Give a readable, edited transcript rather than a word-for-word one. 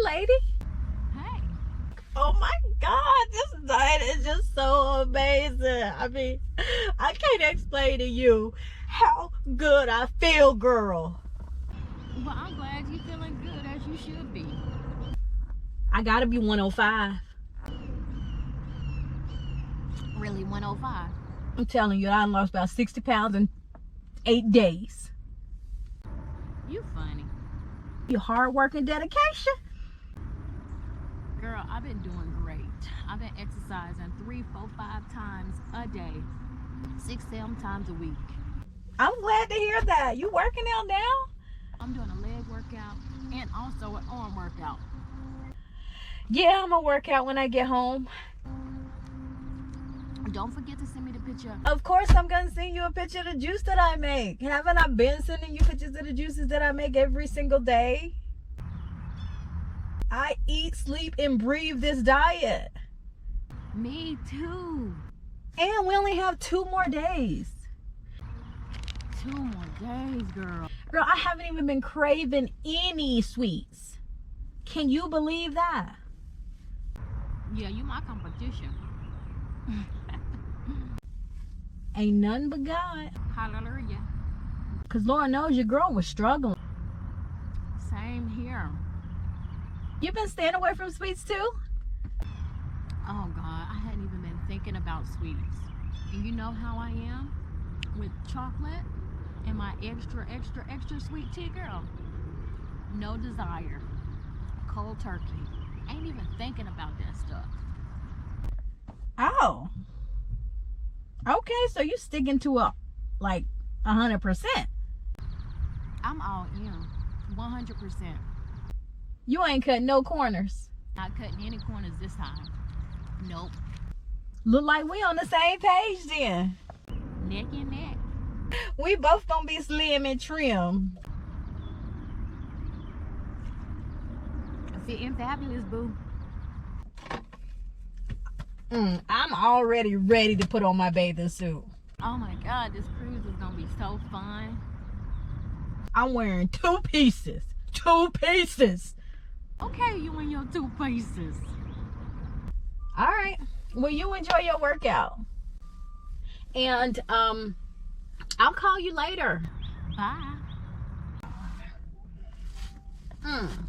lady. Hey. Oh my God, this night is just so amazing. I mean, I can't explain to you how good I feel, girl. Well, I'm glad you're feeling good as you should be. I gotta be 105. Really, 105? I'm telling you, I lost about 60 pounds in 8 days. You funny. Your hard work and dedication. Girl, I've been doing great. I've been exercising 3, 4, 5 times a day. 6, 7 times a week. I'm glad to hear that. You working out now? I'm doing a leg workout and also an arm workout. Yeah, I'm gonna work out when I get home. Don't forget to send me the picture. Of course, I'm gonna send you a picture of the juice that I make. Haven't I been sending you pictures of the juices that I make every single day? I eat, sleep, and breathe this diet. Me too. And we only have 2 more days. 2 more days, girl. Girl, I haven't even been craving any sweets. Can you believe that? Yeah, you my competition. Ain't nothing but God. Hallelujah. Because Lord knows your girl was struggling. Same here. You been staying away from sweets too? Oh God, I hadn't even been thinking about sweets. And you know how I am with chocolate and my extra sweet tea, girl. No desire. Cold turkey. Ain't even thinking about that stuff. Oh. Okay, so you sticking to a, like, 100%. I'm all in. 100%. You ain't cutting no corners. Not cutting any corners this time. Nope. Look like we on the same page then. Neck and neck. We both gonna be slim and trim. Fitting fabulous, boo. I'm already ready to put on my bathing suit. Oh my God, this cruise is gonna be so fun. I'm wearing 2 pieces. 2 pieces. Okay, you and your 2 pieces. All right. Well, you enjoy your workout. And I'll call you later. Bye. Mm-hmm.